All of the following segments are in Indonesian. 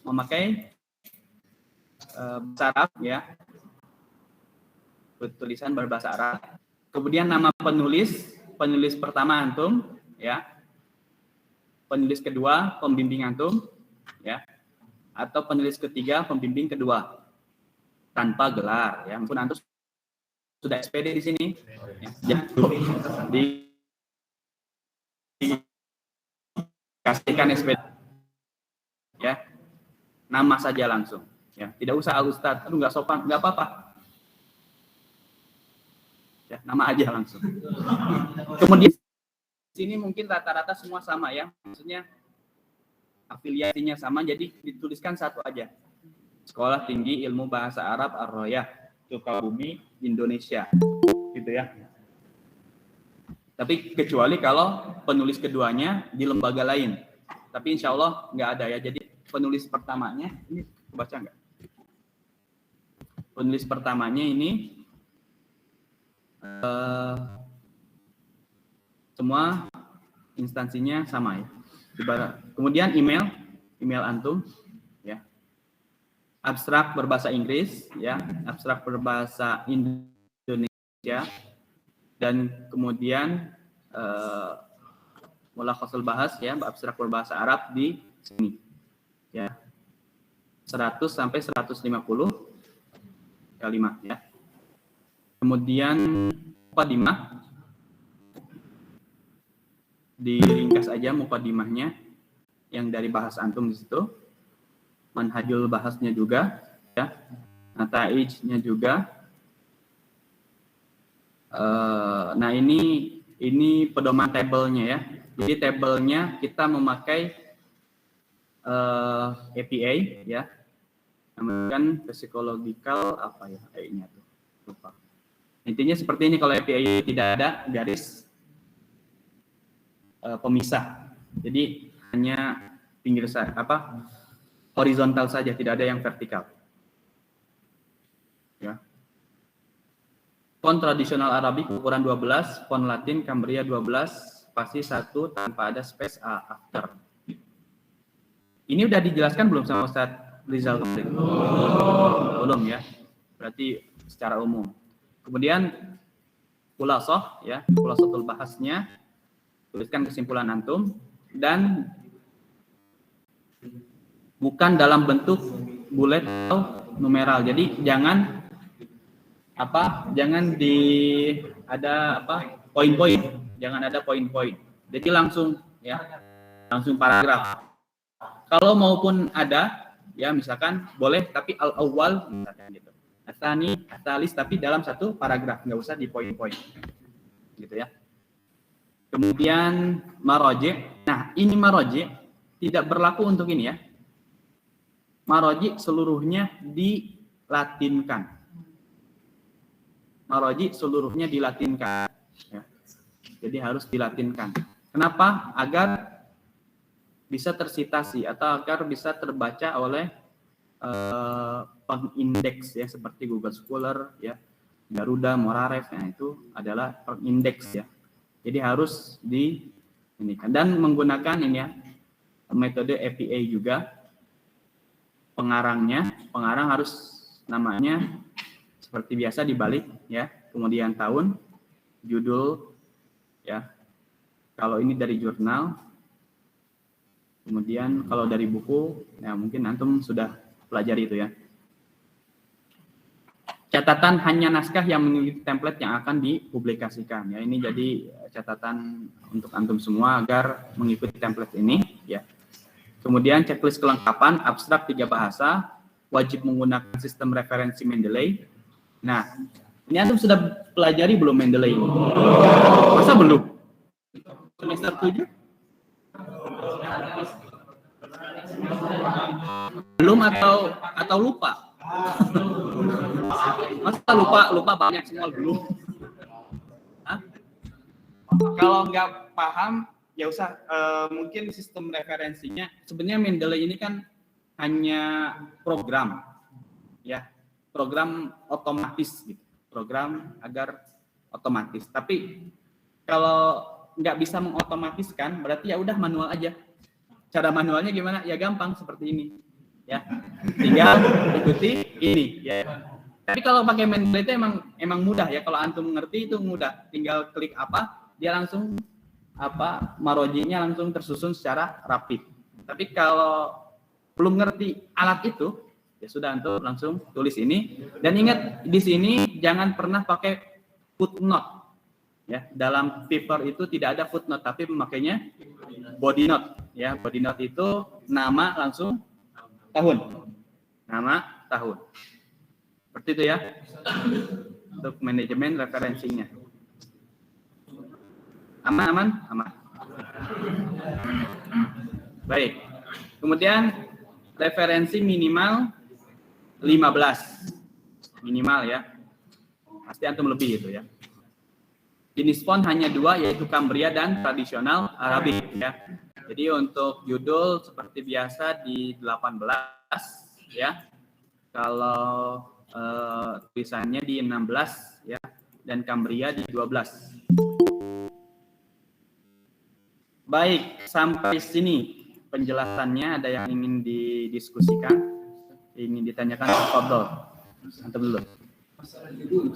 memakai bahasa Arab ya, tulisan berbahasa Arab. Kemudian nama penulis pertama antum ya, penulis kedua pembimbing antum ya, atau penulis ketiga pembimbing kedua tanpa gelar ya. Mungkin antum sudah SPD di sini ya, dikasihkan SPD ya, nama saja langsung ya, tidak usah Ustadz, aduh nggak sopan, nggak apa-apa ya, nama aja langsung. Kemudian sini mungkin rata-rata semua sama ya, maksudnya afiliasinya sama, jadi dituliskan satu aja, Sekolah Tinggi Ilmu Bahasa Arab Ar-Royah Sukabumi Indonesia gitu ya. Tapi kecuali kalau penulis keduanya di lembaga lain, tapi insya Allah nggak ada ya. Jadi penulis pertamanya ini baca nggak? Penulis pertamanya ini semua instansinya sama ya. Kemudian email antum ya, abstrak berbahasa Inggris ya, abstrak berbahasa Indonesia, dan kemudian mulakhasul bahas ya, abstrak berbahasa Arab di sini ya, 100 sampai 150 kalimat ya. Kemudian mukadimah, diringkas aja mukadimahnya yang dari bahas antum di situ, manhajul bahasnya juga ya, nataijnya juga. Nah ini pedoman tabelnya ya. Jadi tabelnya kita memakai APA ya, namanya kan psychological apa ya A-nya tuh, lupa. Intinya seperti ini, kalau APA tidak ada garis pemisah, jadi hanya pinggir apa horizontal saja, tidak ada yang vertikal ya. Font tradisional Arabik ukuran 12, font Latin Cambria 12, spasi 1 tanpa ada space after. Ini udah dijelaskan belum sama Ustadz Rizal? Belum ya, berarti secara umum. Kemudian khulasoh ya, khulasotul bahasnya, tuliskan kesimpulan antum, dan bukan dalam bentuk bullet atau numeral. Jadi jangan ada poin-poin, jangan ada poin-poin. Jadi langsung ya, langsung paragraf. Kalau maupun ada ya, misalkan boleh tapi al-awwal misalkan gitu. Asani, asalis, tapi dalam satu paragraf, nggak usah di poin-poin gitu ya. Kemudian maroji. Nah, ini maroji tidak berlaku untuk ini ya. Maroji seluruhnya dilatinkan. Maroji seluruhnya dilatinkan ya. Jadi harus dilatinkan. Kenapa? Agar bisa tersitasi atau agar bisa terbaca oleh pengindeks ya, seperti Google Scholar ya, Garuda, Morarev, nah itu adalah pengindeks ya. Jadi harus di ini kan, dan menggunakan ini ya, metode APA juga. Pengarang harus namanya seperti biasa dibalik ya, kemudian tahun, judul ya. Kalau ini dari jurnal, kemudian kalau dari buku ya mungkin antum sudah pelajari itu ya. Catatan hanya naskah yang memiliki template yang akan dipublikasikan ya. Ini jadi catatan untuk antum semua agar mengikuti template ini ya. Kemudian checklist kelengkapan, abstrak 3 bahasa, wajib menggunakan sistem referensi Mendeley. Nah, ini antum sudah pelajari belum Mendeley ini? Masa belum? Semester 7? Belum atau lupa? Masa lupa banyak semua belum? Hah? Kalau nggak paham ya usah, mungkin sistem referensinya sebenarnya Mendeley ini kan hanya program ya, program otomatis gitu, program agar otomatis. Tapi kalau nggak bisa mengotomatiskan berarti ya udah manual aja. Cara manualnya gimana? Ya gampang seperti ini. ya. Tinggal ikuti ini ya. Tapi kalau pakai Mendeley itu emang mudah ya. Kalau antum ngerti itu mudah. Tinggal klik apa, dia langsung marojinya langsung tersusun secara rapi. Tapi kalau belum ngerti alat itu, ya sudah antum langsung tulis ini. Dan ingat di sini jangan pernah pakai footnote. Ya, dalam paper itu tidak ada footnote, tapi pemakainya body note. Ya, body note itu nama langsung tahun. Nama tahun. Seperti itu ya. Untuk manajemen referensinya. Aman. Baik. Kemudian referensi minimal 15. Minimal ya. Pasti antum lebih itu ya. Jenis font hanya 2, yaitu Cambria dan tradisional Arabic ya. Jadi untuk judul seperti biasa di 18 ya. Kalau tulisannya di 16 ya, dan Cambria di 12. Baik, sampai sini penjelasannya. Ada yang ingin didiskusikan, ingin ditanyakan ke Fadol? Antum dulu. Masalah judul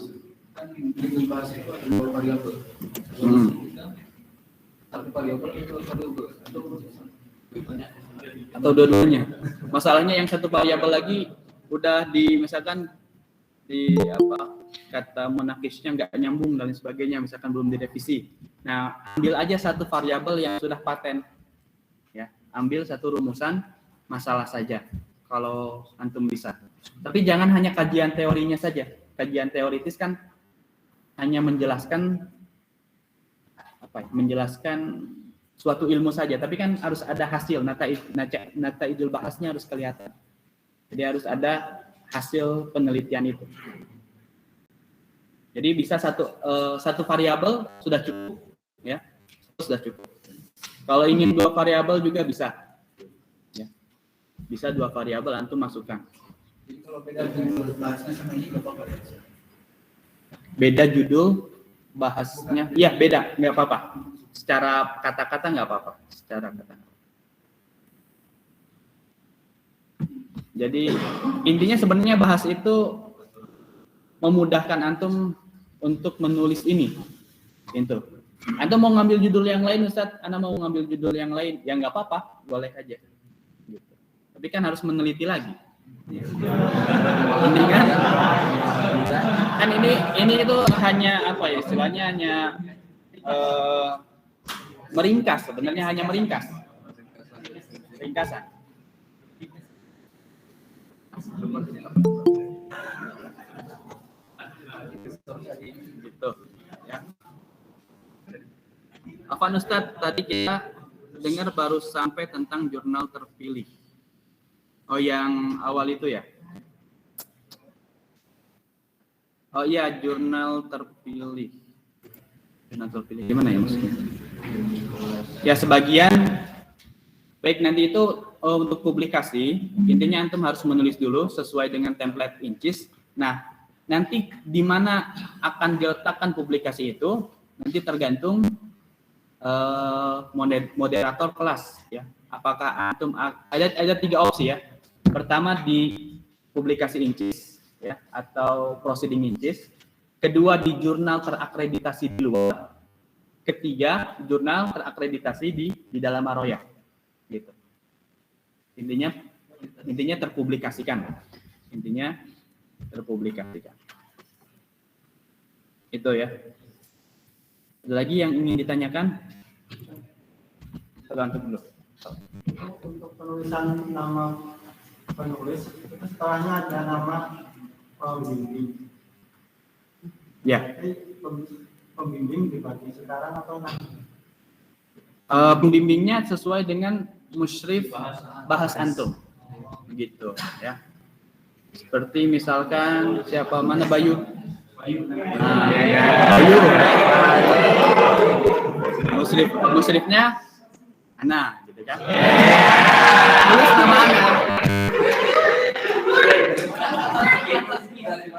kan di bahasa itu ada 2 variabel. Satu variabel itu atau dua-duanya. Masalahnya yang satu variabel lagi udah misalkan di kata monakisnya nggak nyambung dan sebagainya, misalkan belum direvisi. Nah, ambil aja satu variabel yang sudah paten. Ya, ambil satu rumusan masalah saja kalau antum bisa. Tapi jangan hanya kajian teorinya saja. Kajian teoritis kan hanya menjelaskan menjelaskan suatu ilmu saja, tapi kan harus ada hasil, nataidul bahasnya harus kelihatan. Jadi harus ada hasil penelitian itu. Jadi bisa satu variabel sudah cukup, ya, sudah cukup. Kalau ingin 2 variabel juga bisa, ya. Bisa 2 variabel antum masukkan. Jadi kalau beda judul bahasnya sama ini nggak apa-apa. Beda judul bahasnya, iya beda, nggak apa-apa. Secara kata-kata nggak apa-apa. Secara kata. Jadi intinya sebenarnya bahas itu memudahkan antum untuk menulis ini. Itu. Antum mau ngambil judul yang lain, Ustaz? Anda mau ngambil judul yang lain? Ya nggak apa-apa, boleh aja. Gitu. Tapi kan harus meneliti lagi. Ini kan ini itu hanya istilahnya hanya meringkas, sebenarnya hanya meringkas. Ringkasan. Gitu ya. Afwan Ustaz, tadi kita dengar baru sampai tentang jurnal terpilih. Oh, yang awal itu ya? Oh iya, jurnal terpilih. Jurnal terpilih gimana ya maksudnya? Ya sebagian. Baik, nanti itu untuk publikasi, intinya antum harus menulis dulu sesuai dengan template INCIS. Nah, nanti di mana akan diletakkan publikasi itu nanti tergantung moderator kelas ya. Apakah antum ada 3 opsi ya. Pertama di publikasi INCIS ya, atau proceeding INCIS. Kedua di jurnal terakreditasi di luar. Ketiga, jurnal terakreditasi di dalam Aroya. Gitu. Intinya terpublikasikan. Intinya terpublikasikan. Itu ya. Ada lagi yang ingin ditanyakan? Tergantung dulu. Untuk penulisan nama penulis itu setelahnya ada nama pembimbing. Ya. Pembimbing dibagi sekarang atau nanti? Pembimbingnya sesuai dengan musyrif bahas antum. Begitu ya. Seperti misalkan siapa mana Bayu. Bayu. Musyrifnya Ana gitu kan. Tulis nama Ana.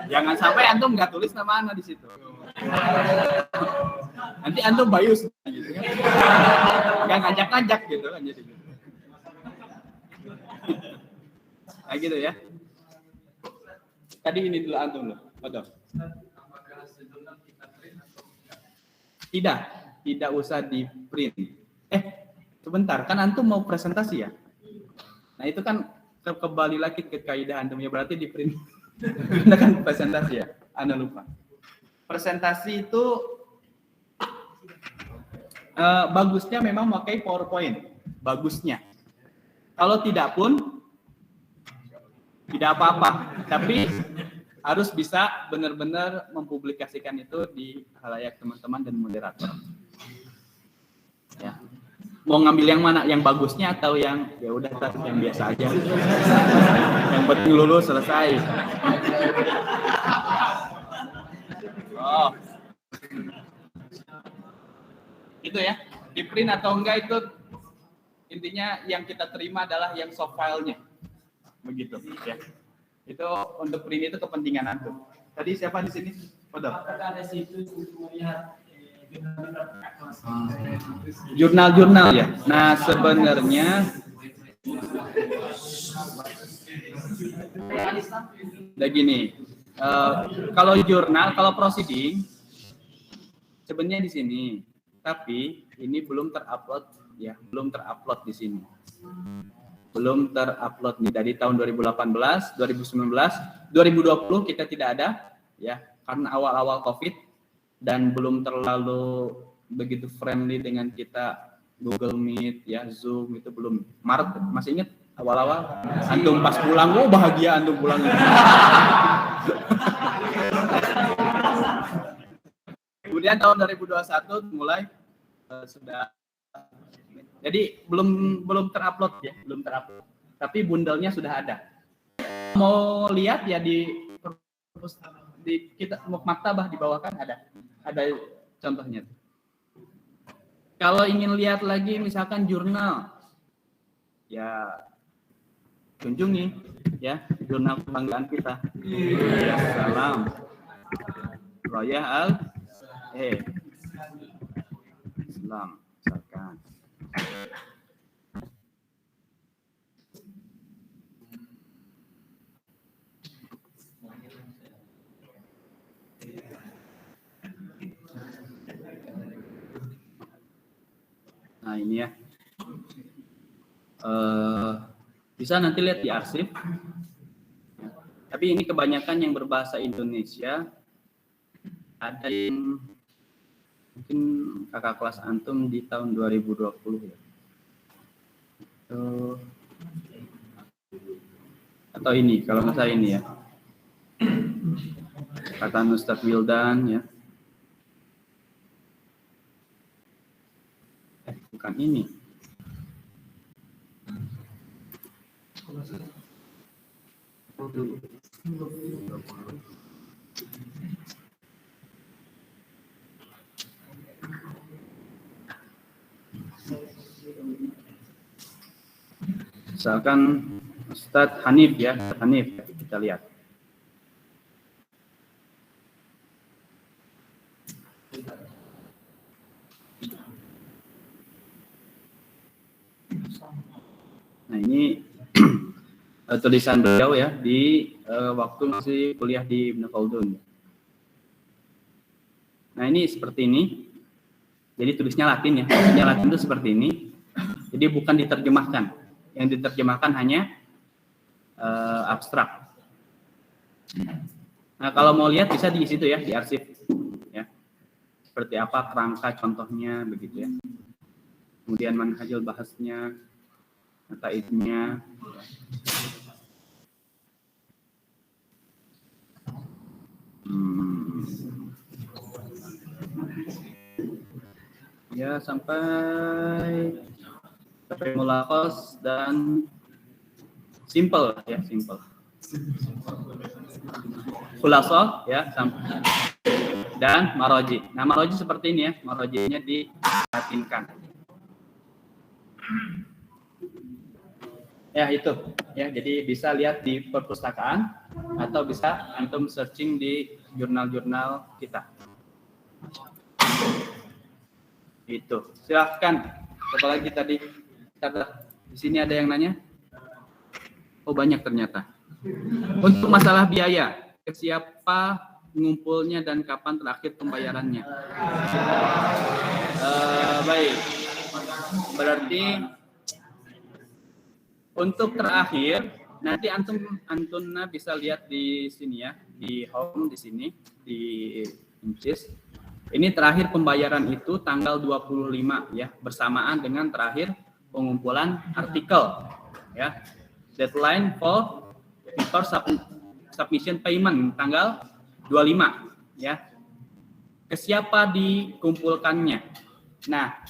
Jangan sampai antum nggak tulis nama Ana di situ. Nanti antum Bayu gitu kan. Nggak ngajak-ngajak gitu kan jadi. Nah gitu ya. Tadi ini dulu antum loh. Betul. Tidak usah di print. Sebentar, kan antum mau presentasi ya? Nah itu kan kembali lagi ke kaidah antum ya, berarti di print. Anda kan presentasi ya? Anda lupa. Presentasi itu bagusnya memang pakai PowerPoint. Bagusnya. Kalau tidak pun tidak apa-apa. Tapi harus bisa benar-benar mempublikasikan itu di khalayak teman-teman dan moderator. Ya. Mau ngambil yang mana? Yang bagusnya atau yang ya udah yang biasa aja. Yang penting lulus selesai. Oh. Itu ya. Di print atau enggak itu intinya yang kita terima adalah yang soft file-nya. Begitu ya. Itu untuk print itu kepentingan antum. Tadi siapa di sini? Betul. Apakah ada situ untuk melihat Jurnal-jurnal ya. Nah, sebenarnya gini. Kalau jurnal, kalau proceeding sebenarnya di sini. Tapi ini belum terupload ya, belum terupload di sini. Belum terupload nih dari tahun 2018, 2019, 2020 kita tidak ada ya karena awal-awal Covid dan belum terlalu begitu friendly dengan kita Google Meet ya, Zoom itu belum. Maret masih ingat awal-awal antum pas pulang, oh bahagia antum pulang. Kemudian tahun 2021 mulai sudah. Jadi belum terupload ya, belum terupload. Tapi bundlenya sudah ada. Mau lihat ya di kita maktabah di bawah kan ada contohnya. Kalau ingin lihat lagi misalkan jurnal, ya kunjungi ya jurnal kebanggaan kita. Salam Royal Islam misalkan. Nah ini ya, bisa nanti lihat di arsip. Tapi ini kebanyakan yang berbahasa Indonesia. Ada yang mungkin kakak kelas antum di tahun 2020 ya. Atau ini, kalau nggak salah ini ya. Kata Ustadz Wildan ya. Bukan ini. Misalkan Ustadz Hanif ya, Hanif kita lihat. Nah ini tulisan beliau ya di waktu masih kuliah di Ibnu Khaldun. Nah ini seperti ini. Jadi tulisnya Latin ya. Tulisnya Latin itu seperti ini. Jadi bukan diterjemahkan. Yang diterjemahkan hanya abstrak. Nah kalau mau lihat bisa di situ ya, di arsip. Ya. Seperti apa kerangka contohnya begitu ya. Kemudian manhajul bahasnya, nataidnya. Ya sampai mulakos dan simple ya, simple. Khulasoh ya sampai dan maroji. Nah maroji seperti ini ya, marojinya dilatinkan. Ya itu ya, jadi bisa lihat di perpustakaan atau bisa antum searching di jurnal-jurnal kita. Itu silahkan. Apa lagi tadi? Di sini ada yang nanya? Oh banyak ternyata. Untuk masalah biaya, ke siapa ngumpulnya dan kapan terakhir pembayarannya? Baik, berarti untuk terakhir nanti Antuna bisa lihat di sini ya, di home di sini di Incis. Ini terakhir pembayaran itu tanggal 25 ya, bersamaan dengan terakhir pengumpulan artikel ya. Deadline for submission payment tanggal 25 ya. Ke siapa dikumpulkannya? Nah,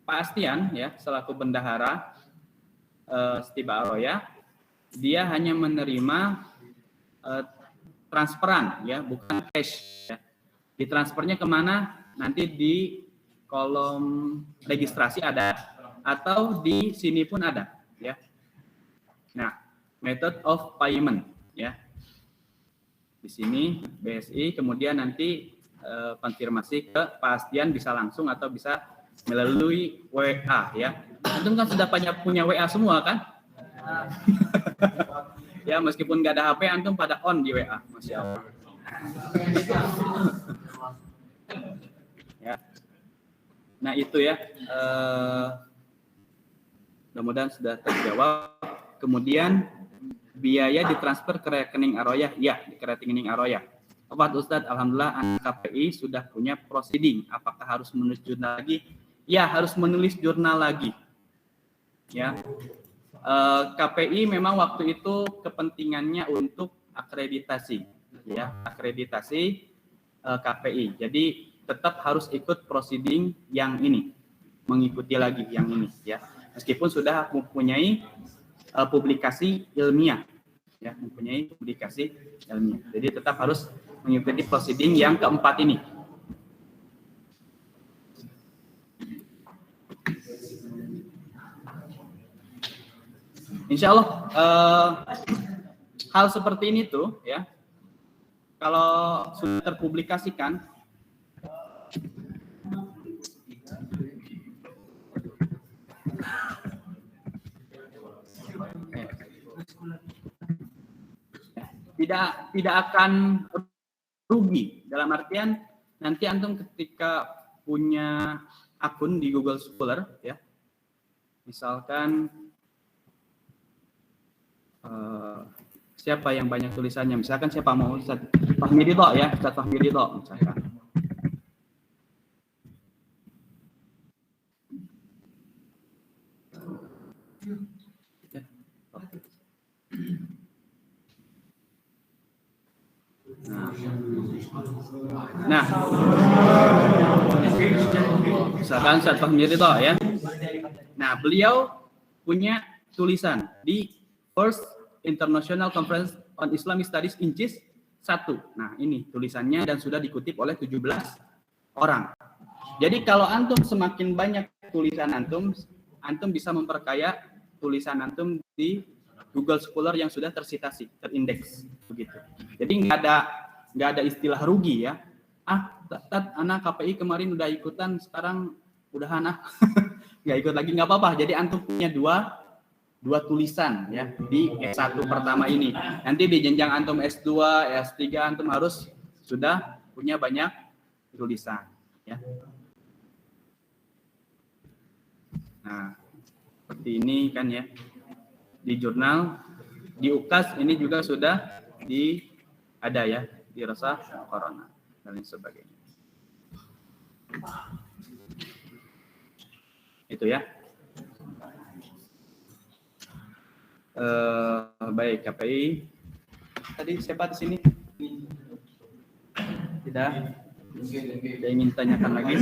Pak Astian ya selaku bendahara Setiba Aroya, dia hanya menerima transferan ya, bukan cash ya. Ditransfernya kemana? Nanti di kolom registrasi ada, atau di sini pun ada ya. Nah, method of payment ya. Di sini BSI, kemudian nanti konfirmasi ke Pak Astian bisa langsung atau bisa melalui WA ya. Antum kan sudah punya WA semua kan? Ya, meskipun nggak ada HP, antum pada on di WA, Masya Allah. Ya. Nah itu ya, mudah-mudahan sudah terjawab. Kemudian biaya ditransfer ke rekening Aroyah, ya ke rekening Aroyah. Pak Ustadz, alhamdulillah anak KPI sudah punya proceeding. Apakah harus menulis jurnal lagi? Ya, harus menulis jurnal lagi. Ya, KPI memang waktu itu kepentingannya untuk akreditasi, ya akreditasi KPI. Jadi tetap harus ikut proceeding yang ini, mengikuti lagi yang ini, ya. Meskipun sudah mempunyai publikasi ilmiah, ya mempunyai publikasi ilmiah. Jadi tetap harus mengikuti proceeding yang keempat ini. Insya Allah hal seperti ini tuh ya, kalau sudah terpublikasikan tidak akan rugi, dalam artian nanti antum ketika punya akun di Google Scholar ya, misalkan siapa yang banyak tulisannya, misalkan siapa mau Ustaz Fahmi Ridho ya, Ustaz Fahmi Ridho misalkan. Nah, misalkan Ustaz Fahmi Ridho ya. Nah, beliau punya tulisan di First International Conference on Islamic Studies Incis 1. Nah, ini tulisannya dan sudah dikutip oleh 17 orang. Jadi kalau antum semakin banyak tulisan antum bisa memperkaya tulisan antum di Google Scholar yang sudah tersitasi, terindeks begitu. Jadi nggak ada istilah rugi ya. Anak KPI kemarin udah ikutan, sekarang udah anak nggak ikut lagi, nggak apa-apa. Jadi antum punya dua tulisan ya di S1 pertama ini. Nanti di jenjang antum S2, S3 antum harus sudah punya banyak tulisan ya. Nah, seperti ini kan ya. Di jurnal, di UKAS ini juga sudah ada ya, di Resah Corona dan lain sebagainya. Itu ya. Baik, KPI. Tadi siapa di sini? Tidak? Saya ingin tanyakan lagi.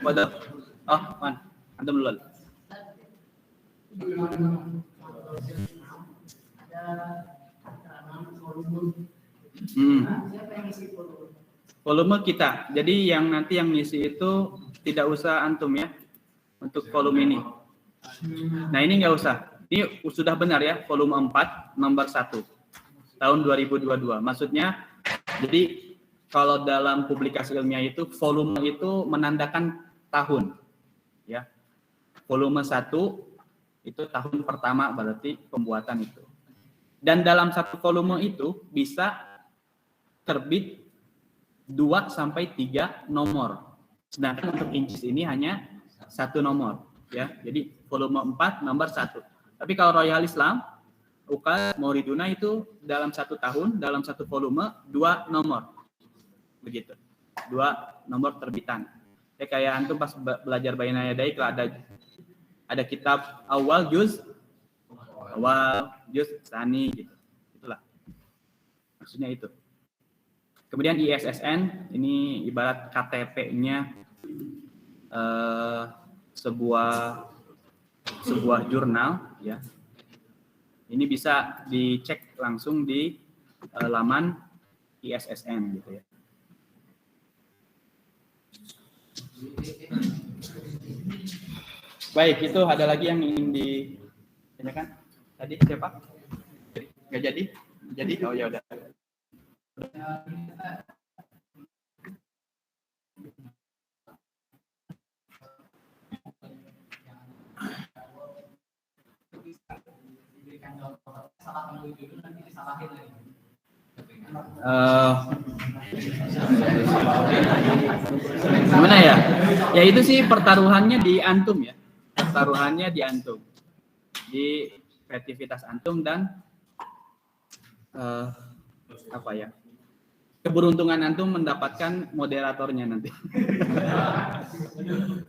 Waduh. Oh, man. Antum dulu. Volume kita. Jadi yang nanti yang ngisi itu tidak usah antum ya untuk volume ini. Nah ini nggak usah. Ini sudah benar ya, volume 4 nomor 1 tahun 2022. Maksudnya jadi kalau dalam publikasi ilmiah itu volume itu menandakan tahun ya. Volume 1 Itu tahun pertama berarti pembuatan itu. Dan dalam satu volume itu bisa terbit 2 sampai 3 nomor. Sedangkan untuk incis ini hanya 1 nomor, ya. Jadi volume 4 nomor 1. Tapi kalau Royal Islam, UKAS Mauriduna itu dalam 1 tahun, dalam 1 volume 2 nomor. Begitu. 2 nomor terbitan. Ya kayak antum pas belajar Baina Yadai kalau ada kitab awal juz tsani gitu. Itulah. Maksudnya itu. Kemudian ISSN ini ibarat KTP-nya sebuah jurnal, ya. Ini bisa dicek langsung di laman ISSN gitu ya. Baik, itu ada lagi yang ingin ditanyakan? Tadi siapa? Nggak jadi? Jadi? Oh ya udah. Gimana ya? Ya itu sih pertaruhannya di antum ya. Pertaruhannya di antum. Di kreativitas antum dan apa ya? Keberuntungan antum mendapatkan moderatornya nanti.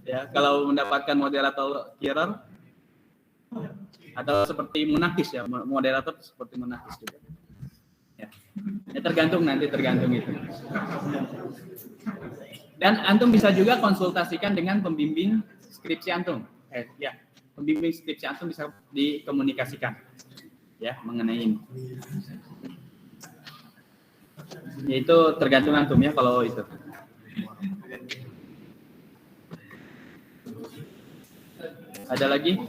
Ya, kalau mendapatkan moderator killer atau seperti Munakis ya, moderator seperti Munakis juga. Ya. Ya tergantung itu. Dan antum bisa juga konsultasikan dengan pembimbing skripsi antum. Pembimbing skripsi antum bisa dikomunikasikan ya mengenai ini. Yaitu tergantung antum ya kalau itu. Ada lagi?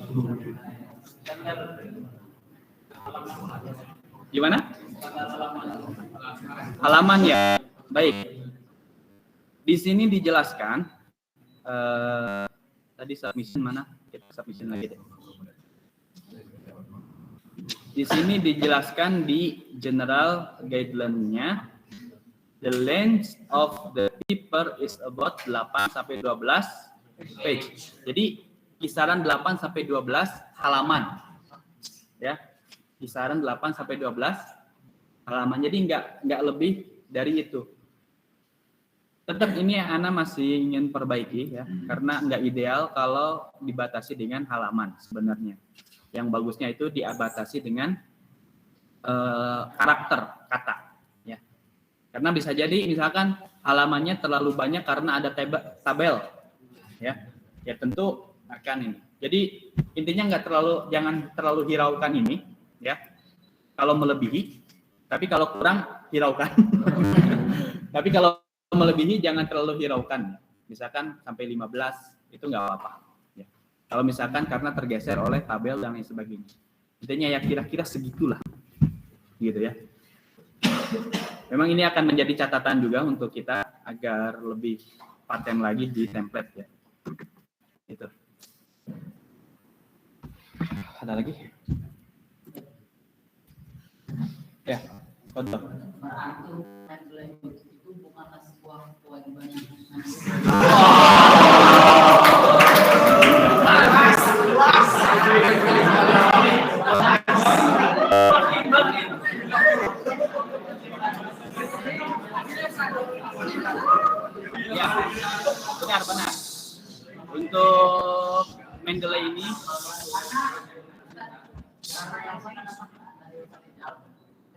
Gimana? Halaman ya. Baik. Di sini dijelaskan tadi submission mana? Kita submission lagi deh. Di sini dijelaskan di general guideline-nya, the length of the paper is about 8 sampai 12 page. Jadi kisaran 8 sampai 12 halaman. Ya. Kisaran 8 sampai 12 halaman. Jadi enggak lebih dari itu. Tetap ini Ana masih ingin perbaiki ya, karena enggak ideal kalau dibatasi dengan halaman sebenarnya. Yang bagusnya itu dibatasi dengan karakter kata ya. Karena bisa jadi misalkan halamannya terlalu banyak karena ada tabel ya. Ya tentu akan ini. Jadi intinya jangan terlalu hiraukan ini ya. Kalau melebihi, tapi kalau kurang hiraukan. Tapi kalau melebihi jangan terlalu hiraukan. Misalkan sampai 15 itu nggak apa-apa. Ya. Kalau misalkan karena tergeser oleh tabel dan lain sebagainya. Intinya ya kira-kira segitulah. Gitu ya. Memang ini akan menjadi catatan juga untuk kita agar lebih paten lagi di template ya. Itu. Ada lagi? Ya, contoh. Itu bukanlah sebuah kewajiban yang Ya, benar. Untuk Mendeley ini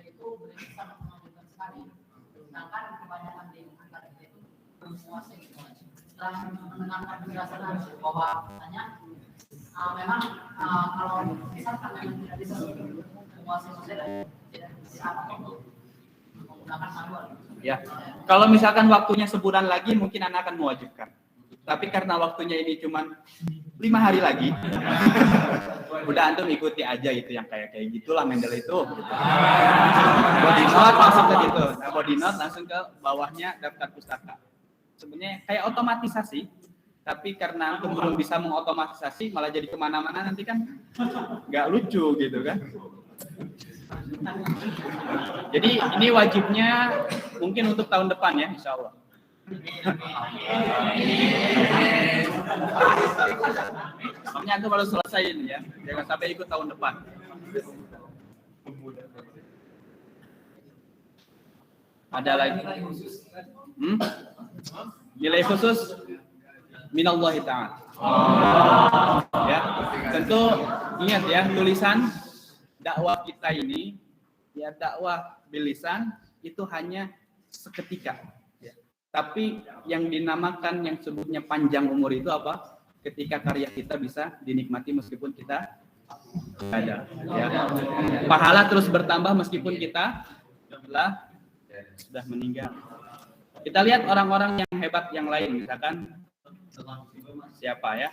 itu sangat menunjukkan sekali. Sedangkan kebanyakan di masyarakat itu menguasai setelah mendengarkan penjelasan bahwa katanya memang kalau misalkan memang tidak bisa menguasai sosial tidak bisa menggunakan manual. ya, kalau misalkan waktunya sebulan lagi mungkin Anda akan mewajibkan. Tapi karena waktunya ini cuma 5 hari lagi, udah antum ikuti aja itu yang kayak gitulah Mendeley itu. Gitu. Body note langsung ke gitu. Nah, body note langsung ke bawahnya daftar pustaka. Sebenarnya kayak otomatisasi, tapi karena antum belum bisa mengotomatisasi malah jadi kemana-mana, nanti kan nggak lucu gitu kan. Jadi ini wajibnya mungkin untuk tahun depan ya, insya Allah. Makanya antum harus selesaiin ya, jangan sampai ikut tahun depan. Ada lagi? Nilai khusus minallahi ta'ala. Ya, tentu ingat ya, tulisan dakwah kita ini ya, dakwah bilisan itu hanya seketika. Ya. Tapi yang dinamakan, yang sebutnya panjang umur itu apa? Ketika karya kita bisa dinikmati meskipun kita ada. Ya. Pahala terus bertambah meskipun kita sudah meninggal. Kita lihat orang-orang yang hebat yang lain, misalkan siapa ya?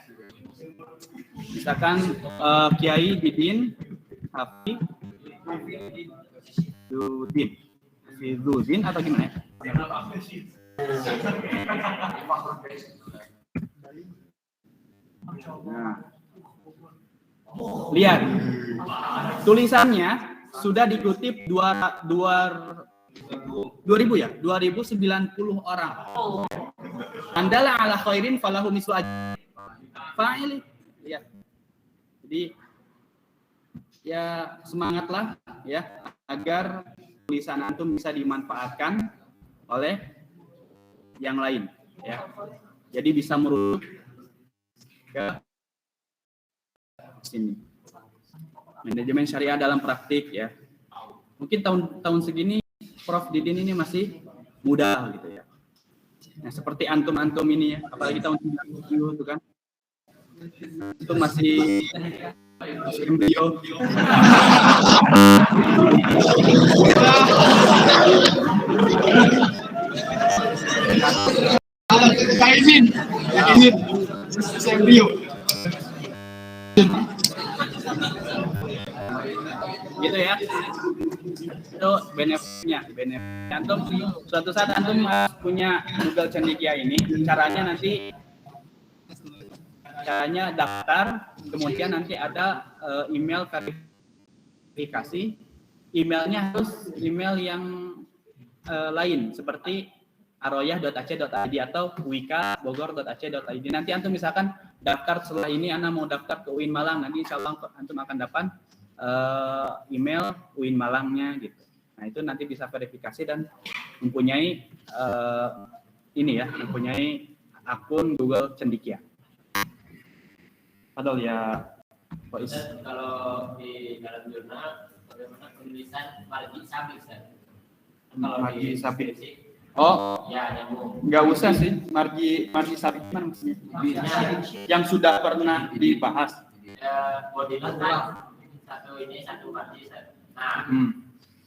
Misalkan Kiai Didin Hafidzuddin atau gimana ya? Nah, lihat tulisannya sudah dikutip 2000 ya, 2090 orang. Andala ala khairin falahu mislu ajri fa'ili. Lihat. Jadi ya semangatlah ya agar tulisan antum bisa dimanfaatkan oleh yang lain ya. Jadi bisa merunut ke sini. Manajemen syariah dalam praktik ya. Mungkin tahun segini Prof Didin ini masih muda gitu ya. Nah, seperti antum-antum ini ya, apalagi tahun 97 itu kan. Itu masih embrio. Ini embrio. Gitu ya. Itu benefitnya. Antum suatu saat antum punya Google Cendekia ini, caranya daftar, kemudian nanti ada email verifikasi. Emailnya harus email yang lain seperti aroyah.ac.id atau wika.bogor.ac.id. Nanti antum misalkan daftar setelah ini, Anda mau daftar ke UIN Malang, nanti insya Allah antum akan dapat email UIN Malangnya gitu. Nah itu nanti bisa verifikasi dan mempunyai mempunyai akun Google Cendekia. Padahal ya kalau di dalam jurnal bagaimana penulisan marji sapi marji sapi. Oh ya nyambung. Nggak usah sih marji sapi mana maksudnya? Yang sudah pernah dibahas. Ya bodinot kan satu marji satu. Nah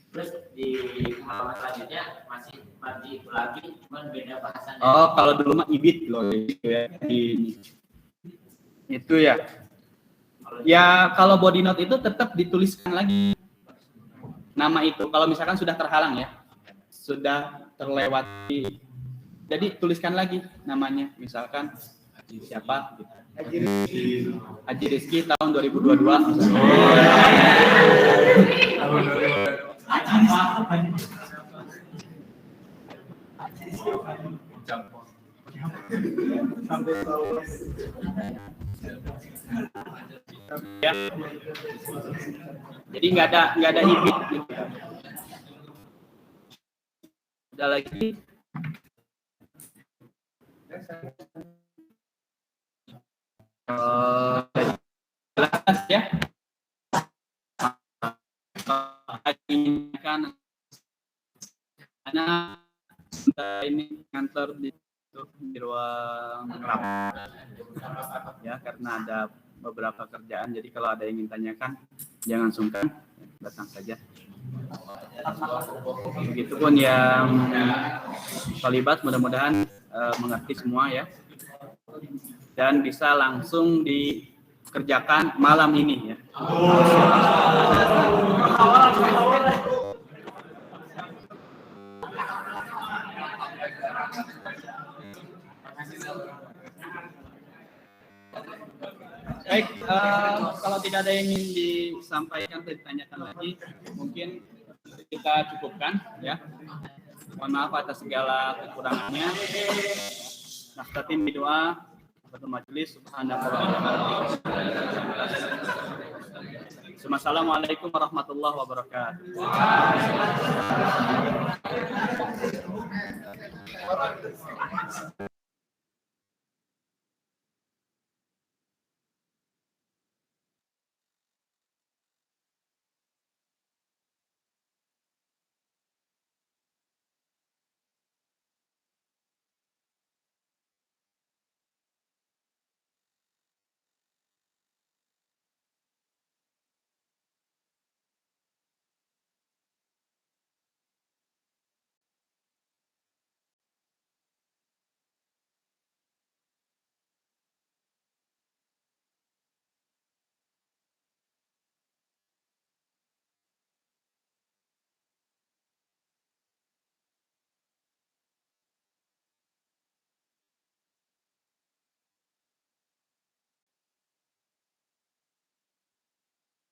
terus di halaman selanjutnya masih marji itu lagi, cuman beda bahasanya. Oh kalau dulu mah ibit loh gitu ya. Itu ya. Ya kalau body note itu tetap dituliskan lagi nama itu. Kalau misalkan sudah terhalang ya, sudah terlewati, jadi tuliskan lagi namanya. Misalkan siapa? Haji Rizky tahun 2022. Ya. Jadi nggak ada ibit gitu. Ada lagi. Jelas ya. Kan anak ini kantor di ruang rapat ya, karena ada beberapa kerjaan, jadi kalau ada yang ingin tanyakan jangan sungkan, datang saja. Begitupun yang terlibat, mudah-mudahan mengerti semua ya, dan bisa langsung dikerjakan malam ini ya. tidak ada yang ingin disampaikan atau ditanyakan lagi, mungkin kita cukupkan ya. Mohon maaf atas segala kekurangannya. Naftatim berdoa. Majelis Assalamualaikum warahmatullahi wabarakatuh.